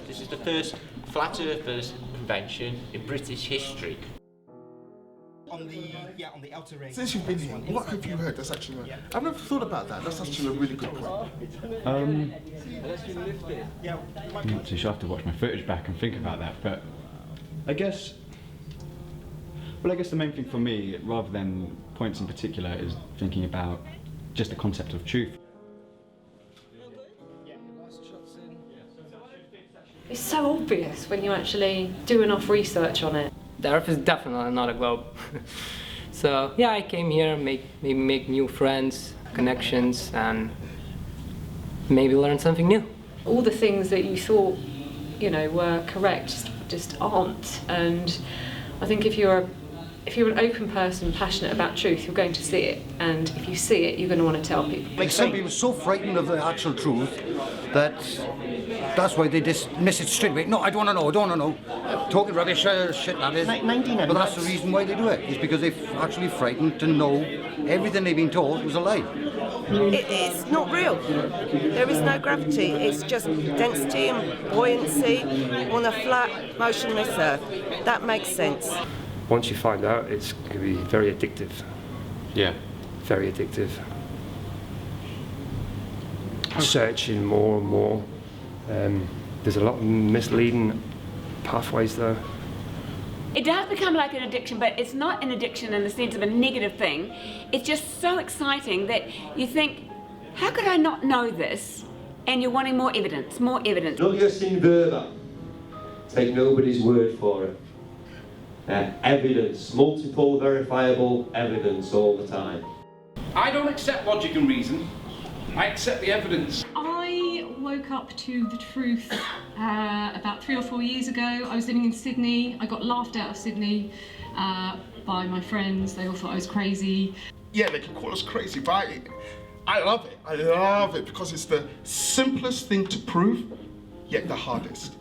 This is the first Flat Earthers convention in British history. On the outer ring. Since you've been here, what have you heard? That's actually, I've never thought about that. That's actually a really good point. I'm not too sure. I have to watch my footage back and think about that, but I guess the main thing for me, rather than points in particular, is thinking about just the concept of truth. It's so obvious when you actually do enough research on it. The Earth is definitely not a globe. So yeah, I came here, maybe make new friends, connections, and maybe learn something new. All the things that you thought, you know, were correct just aren't. And I think if you're an open person passionate about truth, you're going to see it. And if you see it, you're going to want to tell people. Like some people are so frightened of the actual truth that that's why they dismiss it straight away. No, I don't want to know, I don't want to know. Talking rubbish, shit that is. But that's the reason why they do it. It's because they're actually frightened to know everything they've been told was a lie. It's not real. There is no gravity. It's just density and buoyancy on a flat, motionless Earth. That makes sense. Once you find out, it's going to be very addictive. Yeah. Very addictive. Searching more and more. There's a lot of misleading pathways there. It does become like an addiction, but it's not an addiction in the sense of a negative thing. It's just so exciting that you think, how could I not know this? And you're wanting more evidence, more evidence. Not just in verba. Take nobody's word for it. Evidence, multiple verifiable evidence all the time. I don't accept logic and reason. I accept the evidence. I woke up to the truth about 3 or 4 years ago. I was living in Sydney. I got laughed out of Sydney by my friends. They all thought I was crazy. Yeah, they can call us crazy, but I love it. I love it because it's the simplest thing to prove, yet the hardest.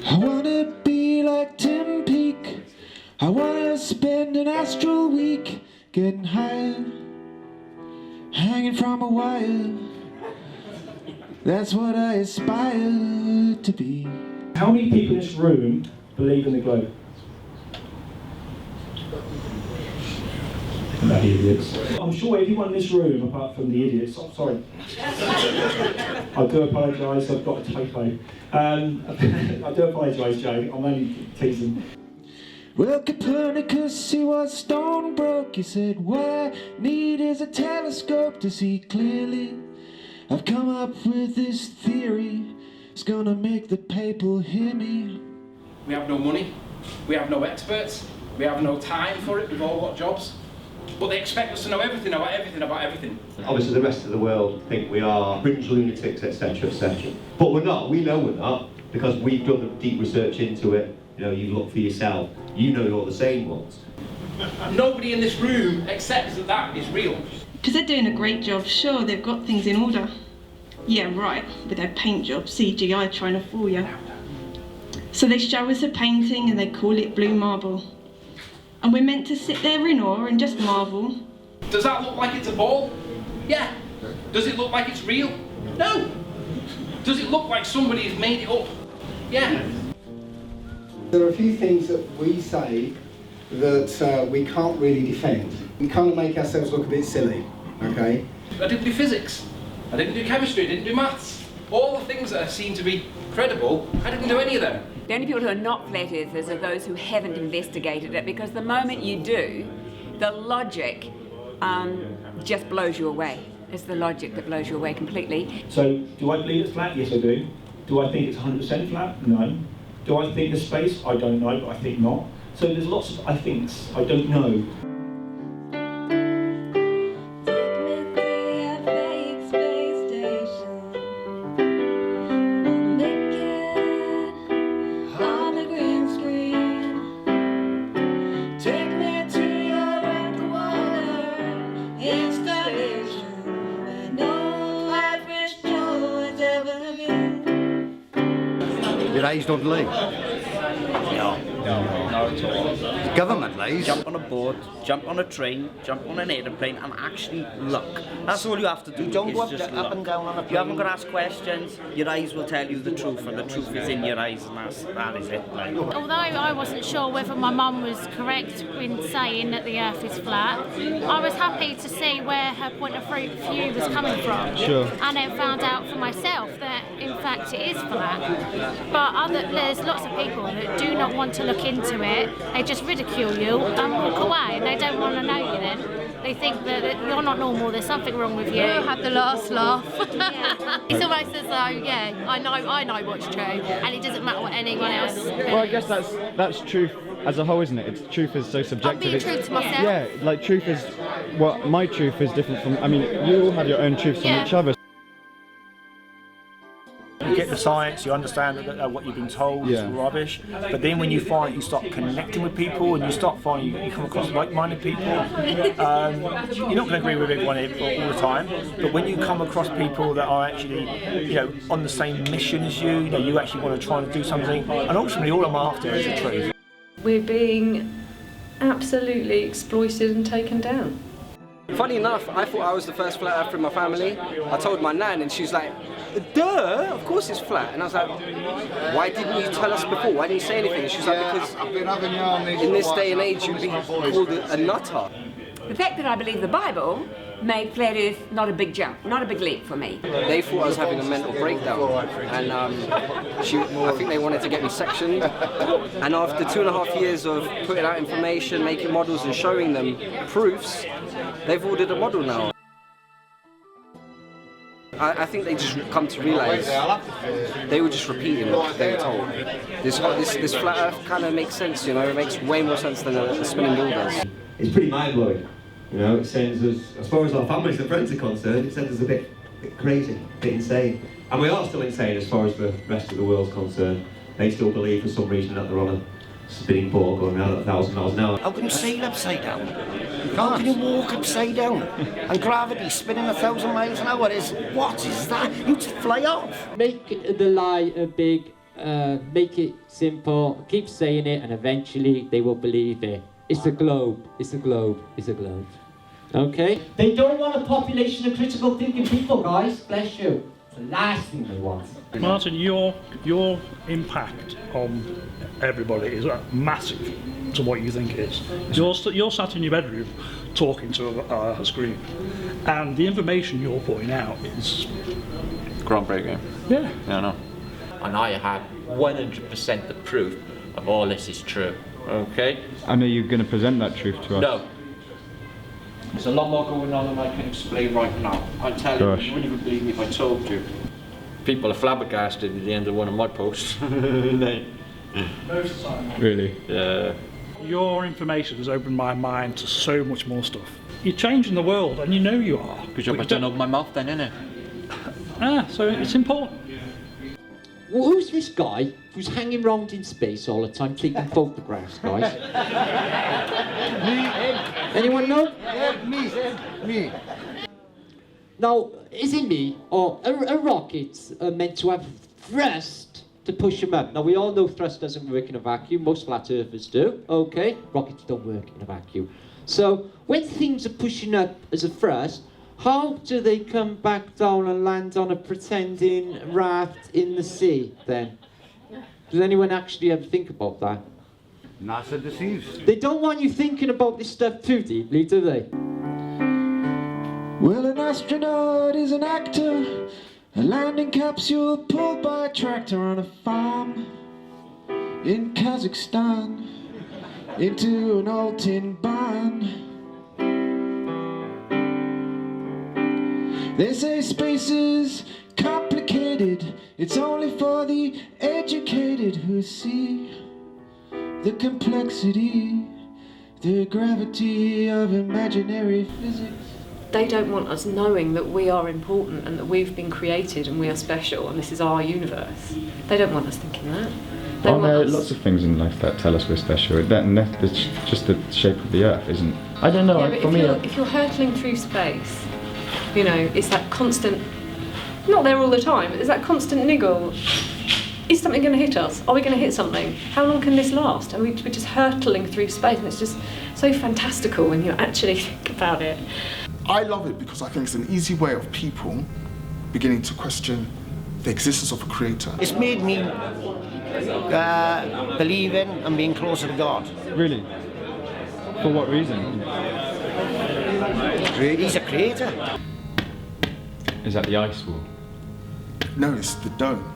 I wanna be like Tim Peake. I wanna spend an astral week getting higher, hanging from a wire. That's what I aspire to be. How many people in this room believe in the globe? Bloody idiots. I'm sure everyone in this room, apart from the idiots, I'm sorry. I do apologise, I've got a typo. I do apologise, Joe, I'm only teasing. Well, Copernicus, he was stone broke. He said, what I need is a telescope to see clearly. I've come up with this theory. It's gonna make the people hear me. We have no money, we have no experts, we have no time for it, we've all got jobs. But they expect us to know everything about everything about everything. Obviously the rest of the world think we are fringe lunatics, etc, etc. But we're not, we know we're not, because we've done the deep research into it. You know, you look for yourself, you know you're the same ones. Nobody in this room accepts that that is real. Because they're doing a great job, sure, they've got things in order. Yeah, right, with their paint job, CGI trying to fool you. So they show us a painting and they call it blue marble. And we're meant to sit there in awe and just marvel. Does that look like it's a ball? Yeah. Does it look like it's real? No. Does it look like somebody has made it up? Yeah. There are a few things that we say that we can't really defend. We kind of make ourselves look a bit silly, okay? I didn't do physics. I didn't do chemistry. I didn't do maths. All the things that seem to be credible, I didn't do any of them. The only people who are not flat earthers are those who haven't investigated it, because the moment you do, the logic just blows you away. It's the logic that blows you away completely. So, do I believe it's flat? Yes, I do. Do I think it's 100% flat? No. Do I think there's space? I don't know, but I think not. So there's lots of I thinks. I don't know. Your eyes don't lie. No at all. government lies. Jump on a boat, jump on a train, jump on an aeroplane, and actually look. That's all you have to do. You don't go just up and down on a plane. You haven't got to ask questions. Your eyes will tell you the truth, and the truth is in your eyes, and that is it. Like. Although I wasn't sure whether my mum was correct in saying that the Earth is flat, I was happy to see where her point of view was coming from. Sure. And then found out for myself that in fact it is flat. But there's lots of people that do not want to look into it. They just ridicule you and walk away, and they don't want to know you then. They think that you're not normal, there's something wrong with you. You'll have the last laugh. It's almost as though, yeah, I know what's true, and it doesn't matter what anyone else thinks. Well, I guess that's truth as a whole, isn't it? It's truth is so subjective. I'm being true to myself. Yeah, like truth is, well, my truth is different from, I mean, you all have your own truths from each other. You get the science, you understand that what you've been told is rubbish, but then when you start connecting with people and you start finding you come across like-minded people, you're not going to agree with everyone all the time, but when you come across people that are actually, on the same mission as you, you actually want to try and do something, and ultimately all I'm after is the truth. We're being absolutely exploited and taken down. Funny enough, I thought I was the first flat earther in my family. I told my nan and she was like, duh, of course it's flat. And I was like, why didn't you tell us before? Why didn't you say anything? And she was like, because in this day and age you'd be called a nutter. The fact that I believe the Bible made flat Earth not a big jump, not a big leap for me. They thought I was having a mental breakdown, and I think they wanted to get me sectioned. And after 2.5 years of putting out information, making models and showing them proofs, they've ordered a model now. I think they just come to realise they were just repeating what they were told. This flat Earth kind of makes sense, it makes way more sense than a spinning ball does. It's pretty mind-blowing. It sends us, as far as our families and friends are concerned, it sends us a bit crazy, a bit insane. And we are still insane as far as the rest of the world's concerned. They still believe for some reason that they're on a spinning ball going around at 1,000 miles an hour. How can you sail upside down? How can you walk upside down? And gravity spinning 1,000 miles an hour what is that? You just fly off. Make the lie big, make it simple, keep saying it, and eventually they will believe it. It's a globe, it's a globe, it's a globe. Okay? They don't want a population of critical thinking people, guys. Bless you. It's the last thing they want. Martin, your impact on everybody is massive to what you think it is. You're sat in your bedroom talking to a screen, and the information you're putting out is groundbreaking. Yeah. I know. And I have 100% the proof of all this is true. Okay? I know you're going to present that truth to us. No. There's a lot more going on than I can explain right now. I'll tell you, you wouldn't even believe me if I told you. People are flabbergasted at the end of one of my posts. Most of the time. Really? Yeah. Your information has opened my mind to so much more stuff. You're changing the world, and you know you are. Good job I don't open my mouth then, innit? So it's important. Well, who's this guy who's hanging around in space all the time taking photographs, guys? Me. Anyone know? Me. Now, is it me, or a rocket's meant to have thrust to push them up? Now, we all know thrust doesn't work in a vacuum. Most flat earthers do. Okay, rockets don't work in a vacuum. So, when things are pushing up as a thrust, how do they come back down and land on a pretending raft in the sea, then? Does anyone actually ever think about that? NASA deceives. They don't want you thinking about this stuff too deeply, do they? Well, an astronaut is an actor, a landing capsule pulled by a tractor on a farm in Kazakhstan into an old tin barn. They say space is complicated, it's only for the educated who see the complexity, the gravity of imaginary physics. They don't want us knowing that we are important and that we've been created and we are special and this is our universe. They don't want us thinking that. There are lots of things in life that tell us we're special. That's just the shape of the Earth, isn't? I don't know. Yeah, but if you're hurtling through space, it's that constant, not there all the time, but there's that constant niggle. is something going to hit us? Are we going to hit something? How long can this last? And we're just hurtling through space, and it's just so fantastical when you actually think about it. I love it because I think it's an easy way of people beginning to question the existence of a creator. It's made me believe in and being closer to God. Really? For what reason? He's a creator. Is that the ice wall? No, it's the dome.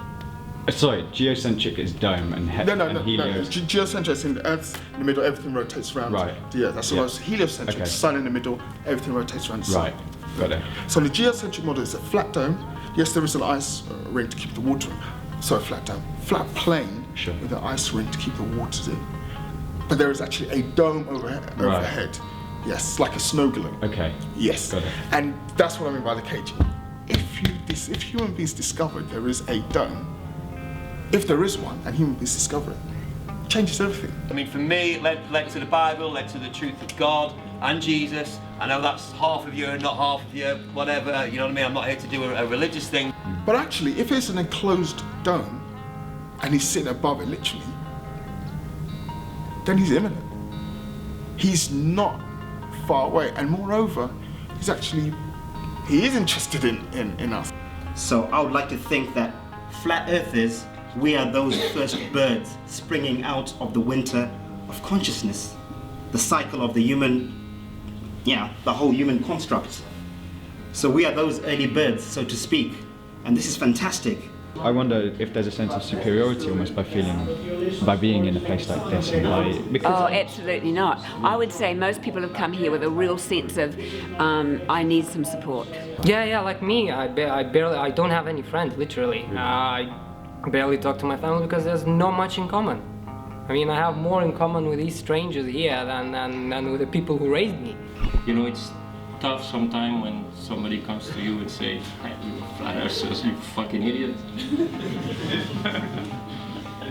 Sorry, geocentric is dome and helios. Geocentric is in the Earth's in the middle, everything rotates around. Right. Yeah, that's what I was heliocentric, Okay. sun in the middle, everything rotates around the sun. Right, got it. So the geocentric model is a flat dome. Yes, there is an ice ring to keep the water in. So a flat dome. Flat plane with an ice ring to keep the water in. But there is actually a dome overhead. Yes, like a snow globe. Okay. Yes. Got it. And that's what I mean by the cage. If human beings discovered there is a dome, if there is one, and human beings discover it, it changes everything. I mean, for me, it led to the Bible, led to the truth of God and Jesus. I know that's half of you and not half of you, whatever, you know what I mean? I'm not here to do a religious thing. But actually, if it's an enclosed dome, and he's sitting above it, literally, then he's imminent. He's not far away, and moreover, he is interested in us. So I would like to think that flat earthers, we are those first birds springing out of the winter of consciousness, the cycle of the human, the whole human construct. So we are those early birds, so to speak, and this is fantastic. I wonder if there's a sense of superiority almost by being in a place like this. Absolutely not. I would say most people have come here with a real sense of, I need some support. Yeah, like me. I don't have any friends, literally. I barely talk to my family because there's not much in common. I mean, I have more in common with these strangers here than with the people who raised me. You know, it's tough sometimes when somebody comes to you and say, hey, you flat earthers, you fucking idiot.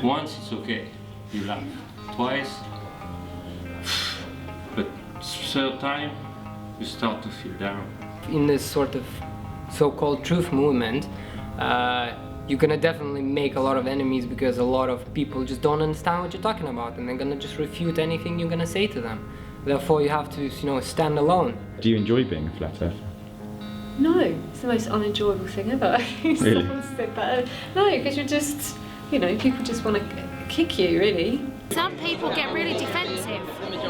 Once it's okay, you laugh. Twice, but third time, you start to feel down. In this sort of so-called truth movement, you're gonna definitely make a lot of enemies because a lot of people just don't understand what you're talking about, and they're gonna just refute anything you're gonna say to them. Therefore, you have to, stand alone. Do you enjoy being a flat earther? No, it's the most unenjoyable thing ever. Really? Someone said that. No, because you're just, people just want to kick you, really. Some people get really defensive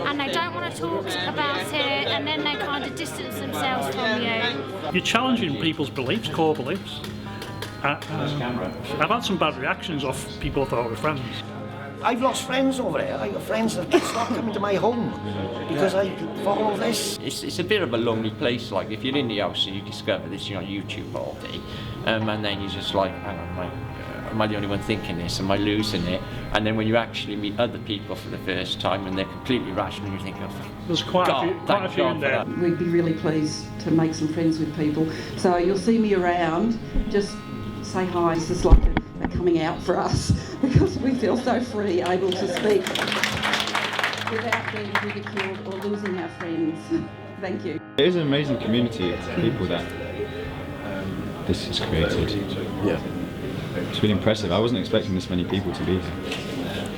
and they don't want to talk about it, and then they kind of distance themselves from you. You're challenging people's beliefs, core beliefs. I've had some bad reactions off people I thought were friends. I've lost friends over it. I've got friends that stopped coming to my home because I follow this. It's a bit of a lonely place. Like if you're in the house and you discover this, YouTube all day, and then you're just like, hang on, am I the only one thinking this? Am I losing it? And then when you actually meet other people for the first time and they're completely rational, you think, oh, there's quite a few in there. We'd be really pleased to make some friends with people. So you'll see me around. Just say hi. This is like a coming out for us because we feel so free, able to speak without being ridiculed or losing our friends. Thank you. It is an amazing community of people that this has created. Yeah. It's really impressive. I wasn't expecting this many people to be here.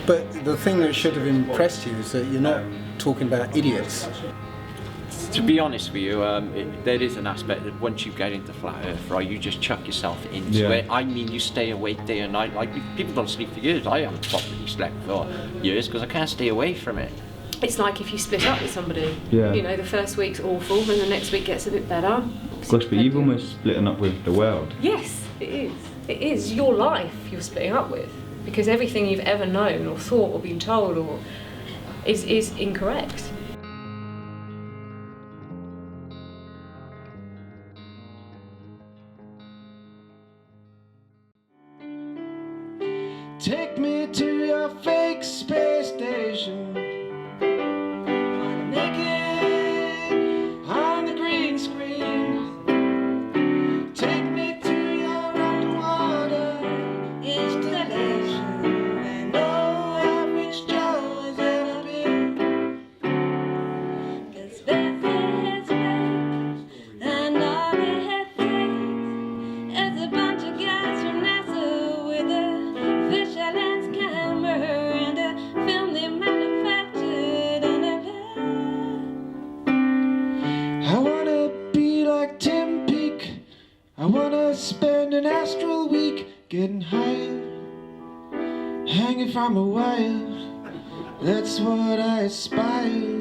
But the thing that should have impressed you is that you're not talking about idiots. To be honest with you, there is an aspect that once you get into flat earth, right, you just chuck yourself into it. I mean, you stay awake day and night. Like, people don't sleep for years. I haven't properly slept for years because I can't stay away from it. It's like if you split up with somebody. Yeah. The first week's awful, then the next week gets a bit better. Gosh, but you've almost splitting up with the world. Yes, it is. It is your life you're splitting up with, because everything you've ever known or thought or been told is incorrect. Take me to your fake space station. Naked on the green screen. Take me to your underwater installation where no average Joe has ever been. wanna spend an astral week getting high, hanging from a wire. That's what I aspire